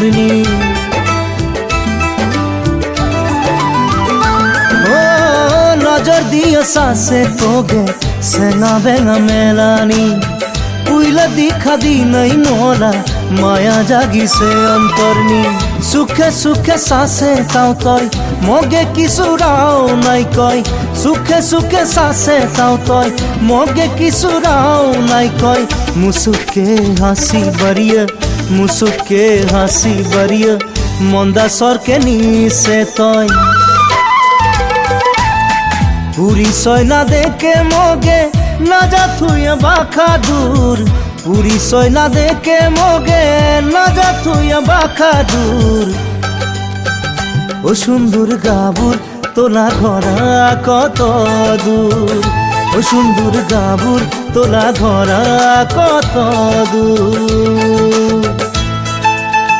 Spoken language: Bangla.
অন্তর্নি নজর দিয়ে সাসে তোগে সেনা বেঙা মেলানি উইলা দিখা দি নাই মোরা মায়া জাগিছে অন্তর্নি সুখে সুখে সাসে তাও তই মগে কিছুরাও নাই কয় সুখে সুখে সাসে তাও তই মগে কিছুরাও নাই কয় মুসুকে হাসি বাড়িয়ে মুসুকে হাসি বাড়িয়ে মন্দা সরকে নিছে তই পুরি সয়না দেখে মগে না যা থুয়ে বাখা দূর পুরি সয়না দেখে মগে না যা থুয়ে বাখা দূর ও সুন্দর গাবুর তোলা ঘরা কত দূর ও সুন্দর গাবুর তোলা ঘরা কত দূর